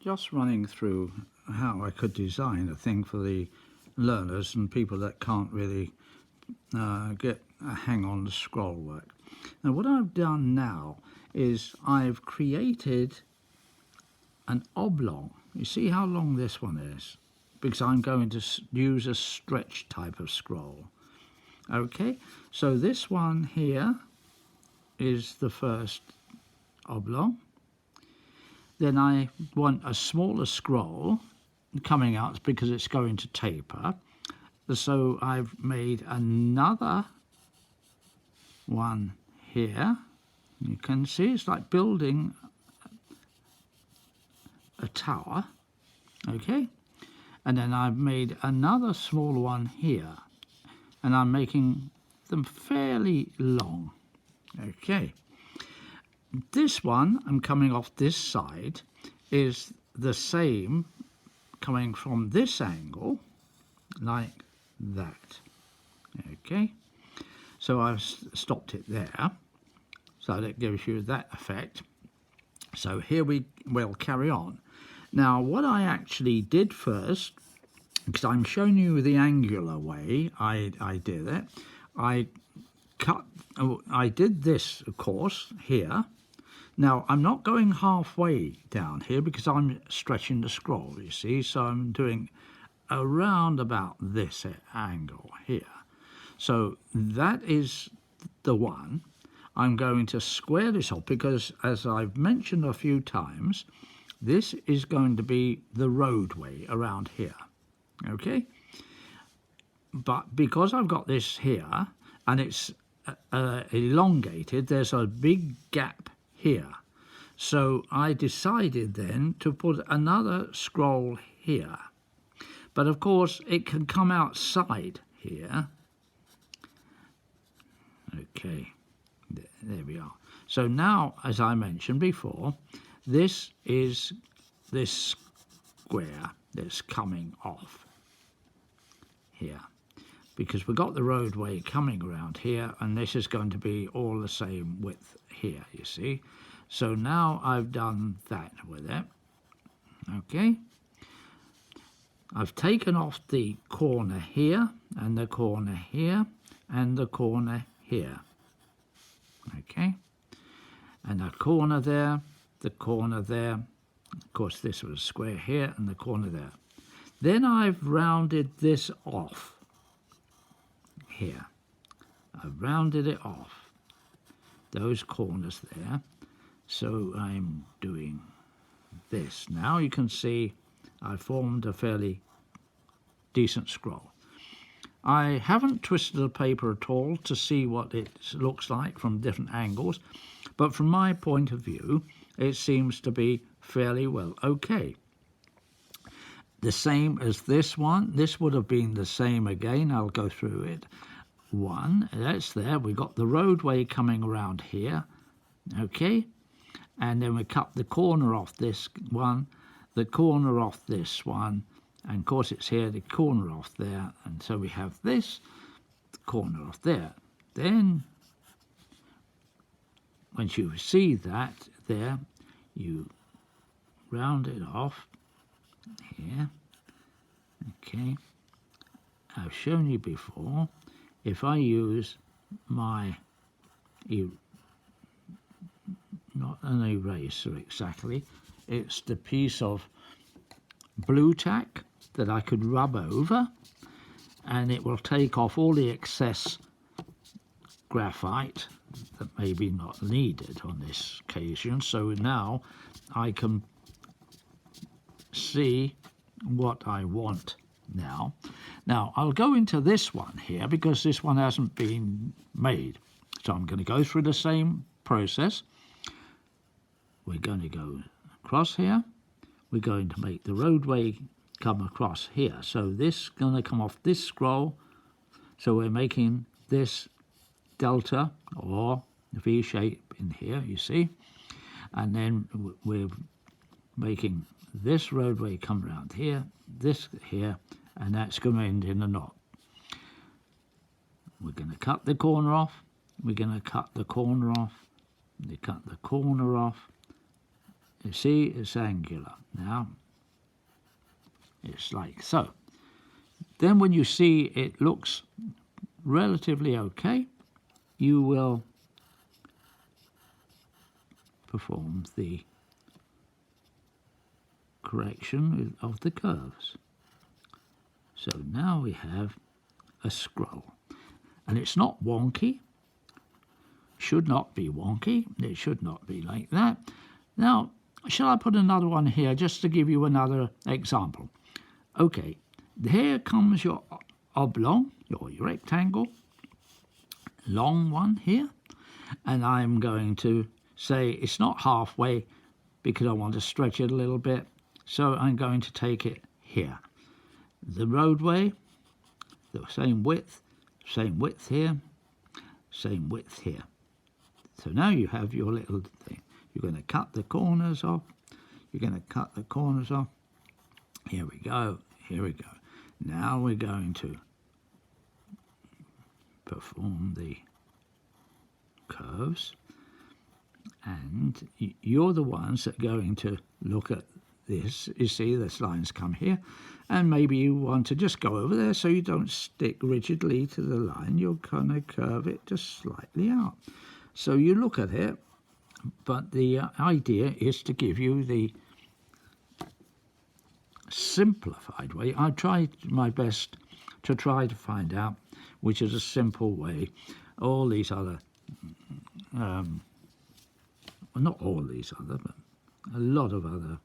just running through how I could design a thing for the learners and people that can't really get a hang on the scroll work. Now what I've done now is I've created an oblong. You see how long this one is? Because I'm going to use a stretch type of scroll. Okay, so this one here is the first oblong. Then I want a smaller scroll coming out because it's going to taper. So I've made another one here. You can see it's like building a tower, okay? And then I've made another small one here, and I'm making them fairly long, okay? This one, I'm coming off this side, is the same coming from this angle, like that, okay? So I've stopped it there, so that gives you that effect. So here we will carry on. Now what I actually did first, because I'm showing you the angular way I did it, I did this, of course, here. Now I'm not going halfway down here because I'm stretching the scroll, you see, so I'm doing around about this angle here. So that is the one. I'm going to square this off because, as I've mentioned a few times, this is going to be the roadway around here, okay? But because I've got this here and it's elongated, there's a big gap here. So I decided then to put another scroll here. But of course it can come outside here. Okay, there we are. So now, as I mentioned before, this is this square that's coming off here, because we've got the roadway coming around here, and this is going to be all the same width here, you see. So now I've done that with it, okay. I've taken off the corner here, and the corner here, and the corner here, okay, and the corner there, the corner there. Of course this was a square here and the corner there. Then I've rounded this off here. I've rounded it off, those corners there. So I'm doing this. Now you can see I formed a fairly decent scroll. I haven't twisted the paper at all to see what it looks like from different angles, but from my point of view it seems to be fairly well okay. The same as this one. This would have been the same again. I'll go through it. One, that's there. We got the roadway coming around here, okay, and then we cut the corner off this one, the corner off this one, and of course it's here, the corner off there, and so we have this, the corner off there. Then once you see that there, you round it off here, okay. I've shown you before, if I use my, not an eraser exactly, it's the piece of blue tack that I could rub over, and it will take off all the excess graphite that may be not needed on this occasion. So now I can see what I want now. Now I'll go into this one here because this one hasn't been made. So I'm going to go through the same process. We're going to go across here. We're going to make the roadway come across here. So this is going to come off this scroll. So we're making this delta or V shape in here, you see. And then we're making this roadway come around here, this here, and that's going to end in a knot. We're going to cut the corner off. We're going to cut the corner off. We cut the corner off. You see, it's angular. Now, it's like so. Then when you see it looks relatively okay, you will perform the correction of the curves. So now we have a scroll. And it's not wonky. Should not be wonky. It should not be like that. Now, shall I put another one here just to give you another example? Okay, here comes your oblong, your rectangle, long one here, and I'm going to say it's not halfway because I want to stretch it a little bit, so I'm going to take it here. The roadway, the same width here, same width here. So now you have your little thing. You're going to cut the corners off. You're going to cut the corners off. Here we go. Here we go. Now we're going to perform the curves. And you're the ones that are going to look at this. You see this line's come here. And maybe you want to just go over there so you don't stick rigidly to the line. You're going to curve it just slightly out. So you look at it, but the idea is to give you the simplified way. I tried my best to try to find out which is a simple way. All these other, well, not all these other, but a lot of other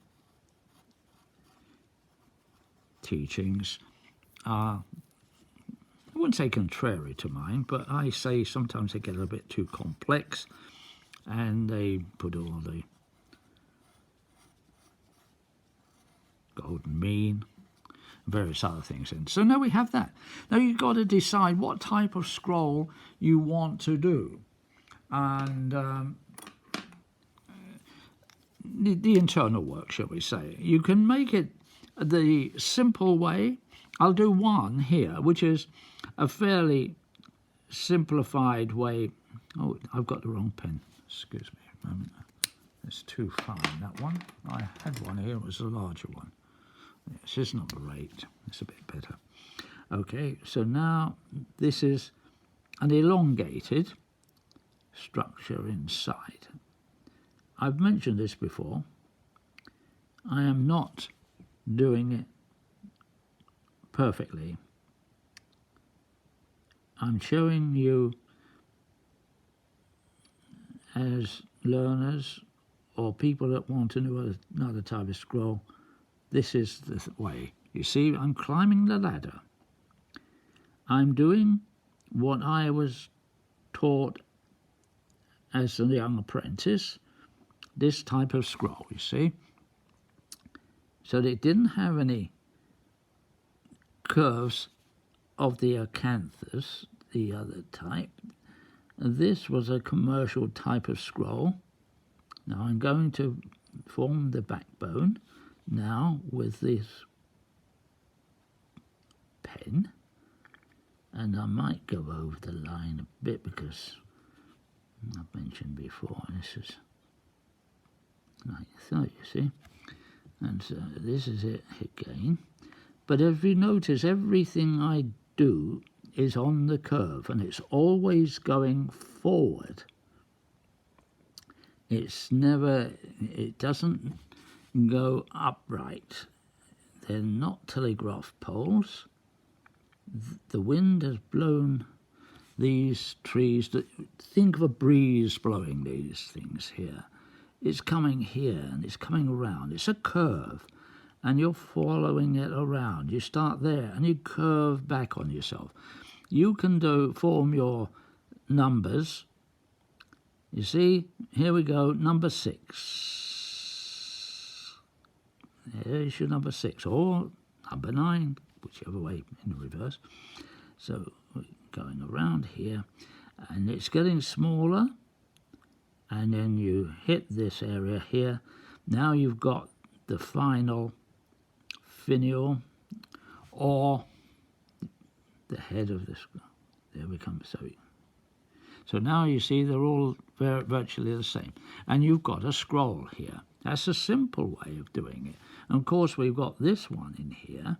teachings are, I wouldn't say contrary to mine, but I say sometimes they get a bit too complex and they put all the golden mean, various other things in. So now we have that. Now you've got to decide what type of scroll you want to do. And the internal work, shall we say. You can make it the simple way. I'll do one here, which is a fairly simplified way. Oh, I've got the wrong pen. Excuse me a moment. It's too fine, that one. I had one here, it was a larger one. This is number 8. It's a bit better. Okay, so now this is an elongated structure inside. I've mentioned this before. I am not doing it perfectly. I'm showing you as learners or people that want to know another type of scroll, this is the way. You see, I'm climbing the ladder. I'm doing what I was taught as a young apprentice, this type of scroll, you see. So it didn't have any curves of the acanthus, the other type. This was a commercial type of scroll. Now I'm going to form the backbone now with this pen, and I might go over the line a bit because I've mentioned before this is like so, you see, and so this is it again. But if you notice, everything I do is on the curve and it's always going forward. It's never, it doesn't go upright. They're not telegraph poles. The wind has blown these trees. Think of a breeze blowing these things here. It's coming here and it's coming around. It's a curve and you're following it around. You start there and you curve back on yourself. You can form your numbers. You see, here we go, number 6. There's your number 6, or number 9, whichever way in the reverse. So we're going around here, and it's getting smaller, and then you hit this area here. Now you've got the final finial, or the head of this. There we come. So now you see they're all virtually the same. And you've got a scroll here. That's a simple way of doing it. And of course, we've got this one in here.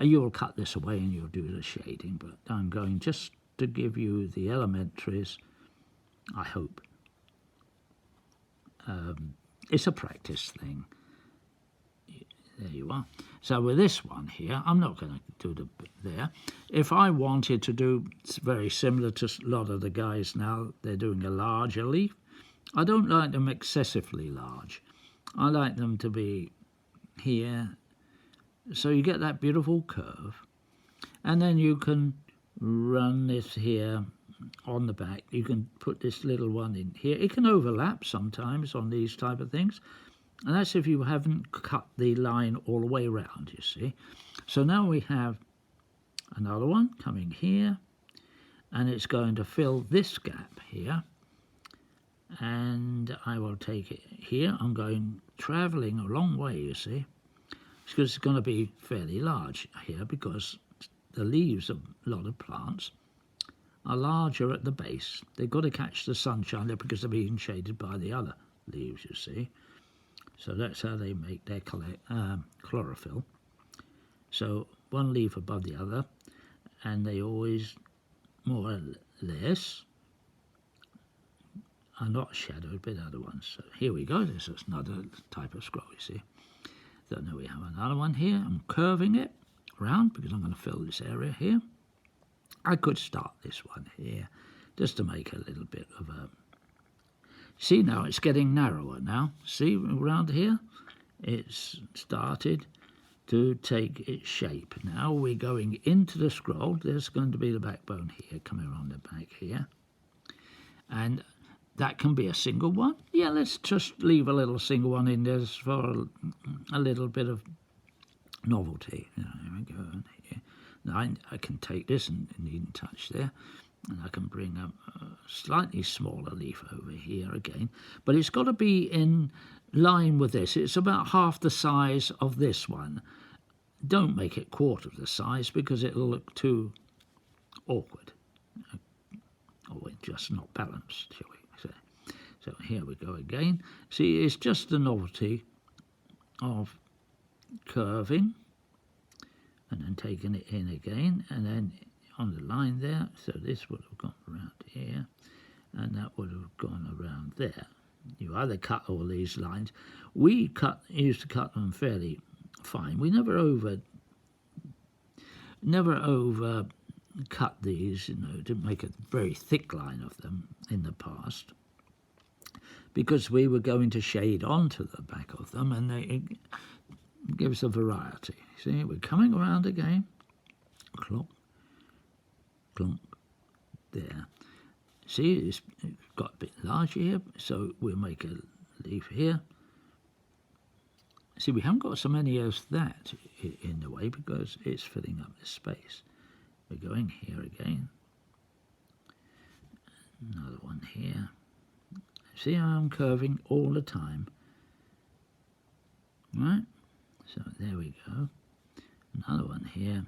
You'll cut this away and you'll do the shading, but I'm going just to give you the elementaries, I hope. It's a practice thing. There you are. So with this one here, I'm not going to do the bit there. If I wanted to do, it's very similar to a lot of the guys now, they're doing a larger leaf. I don't like them excessively large. I like them to be here, so you get that beautiful curve. And then you can run this here on the back. You can put this little one in here. It can overlap sometimes on these type of things. And that's if you haven't cut the line all the way around, you see. So now we have another one coming here, and it's going to fill this gap here. And I will take it here. I'm going travelling a long way, you see, because it's going to be fairly large here, because the leaves of a lot of plants are larger at the base. They've got to catch the sunshine there because they're being shaded by the other leaves, you see. So that's how they make their chlorophyll. So one leaf above the other, and they always, more or less, are not shadowed by the other ones. So here we go. This is another type of scroll, you see. So now we have another one here. I'm curving it around because I'm going to fill this area here. I could start this one here just to make a little bit of a... See, now it's getting narrower now. See, around here, it's started to take its shape. Now we're going into the scroll. There's going to be the backbone here, coming around the back here. And that can be a single one. Yeah, let's just leave a little single one in there for a little bit of novelty. You know, here we go. Here. Now I can take this and needn't touch there. And I can bring up a slightly smaller leaf over here again. But it's got to be in line with this. It's about half the size of this one. Don't make it quarter of the size because it'll look too awkward. Or just not balanced, shall we say. So here we go again. See, it's just the novelty of curving and then taking it in again, and then on the line there, so this would have gone around here, and that would have gone around there. You either cut all these lines. We used to cut them fairly fine. We never over cut these, you know, to make a very thick line of them in the past, because we were going to shade onto the back of them, and it gives a variety. See, we're coming around again. Clunk, clunk, there. See, it's got a bit larger here, so we'll make a leaf here. See, we haven't got so many as that in the way because it's filling up this space. We're going here again. Another one here. See how I'm curving all the time? Right? So there we go. Another one here.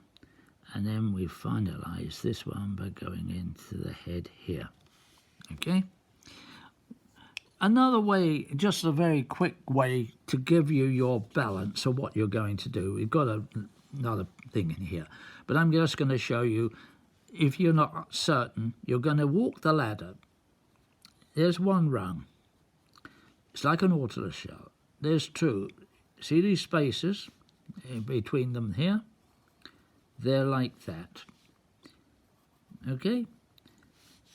And then we finalise this one by going into the head here. Okay? Another way, just a very quick way to give you your balance of what you're going to do. We've got another thing in here. But I'm just going to show you, if you're not certain, you're going to walk the ladder. There's one rung. It's like an nautilus shell. There's two. See these spaces in between them here? They're like that. Okay?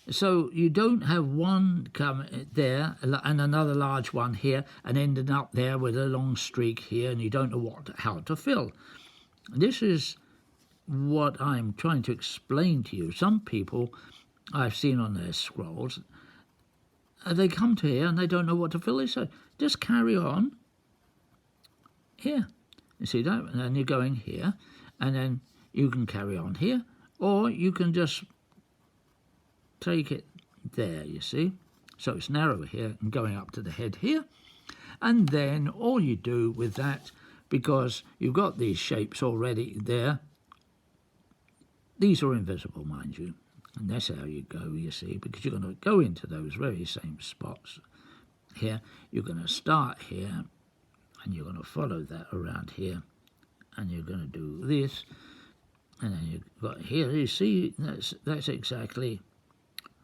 So you don't have one come there and another large one here and ending up there with a long streak here, and you don't know how to fill. This is what I'm trying to explain to you. Some people I've seen on their scrolls, they come to here and they don't know what to fill. They say, just carry on here. You see that? And then you're going here, and then you can carry on here, or you can just take it there, you see. So it's narrower here and going up to the head here. And then all you do with that, because you've got these shapes already there, these are invisible, mind you. And that's how you go, you see, because you're going to go into those very same spots here. You're going to start here and you're going to follow that around here, and you're going to do this, and then you've got here. You see, that's exactly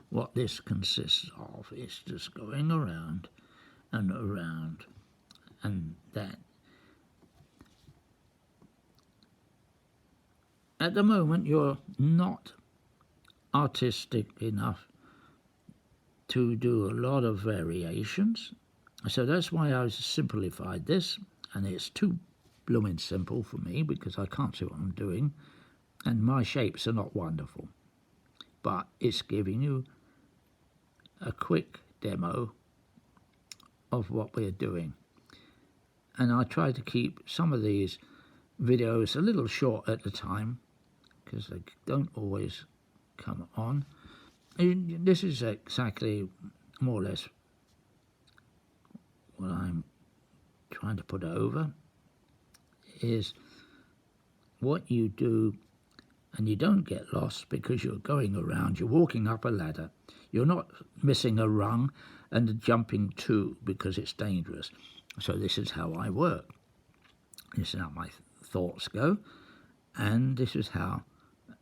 what this consists of. It's just going around and around, and that. At the moment, you're not artistic enough to do a lot of variations, so that's why I've simplified this, and it's too blooming simple for me because I can't see what I'm doing, and my shapes are not wonderful, but it's giving you a quick demo of what we're doing. And I try to keep some of these videos a little short at the time because they don't always come on. And this is exactly more or less what I'm trying to put over, is what you do, and you don't get lost because you're going around, you're walking up a ladder, you're not missing a rung and jumping too because it's dangerous. So this is how I work. This is how my thoughts go, and this is how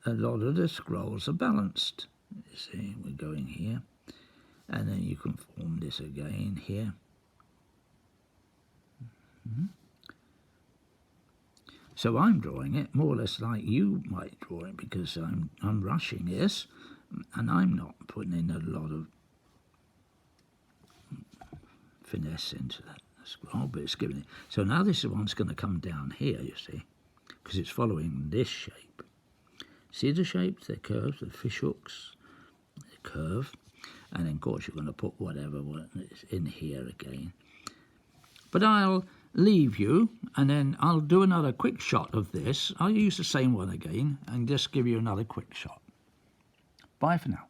a lot of the scrolls are balanced. You see, we're going here, and then you can form this again here. So I'm drawing it more or less like you might draw it, because I'm rushing this, and I'm not putting in a lot of finesse into that scroll, but it's giving it. So now this one's going to come down here, you see, because it's following this shape. See the shapes? They're curves, the fish hooks, they curve, and then of course you're going to put whatever is in here again. But I'll leave you, and then I'll do another quick shot of this. I'll use the same one again and just give you another quick shot. Bye for now.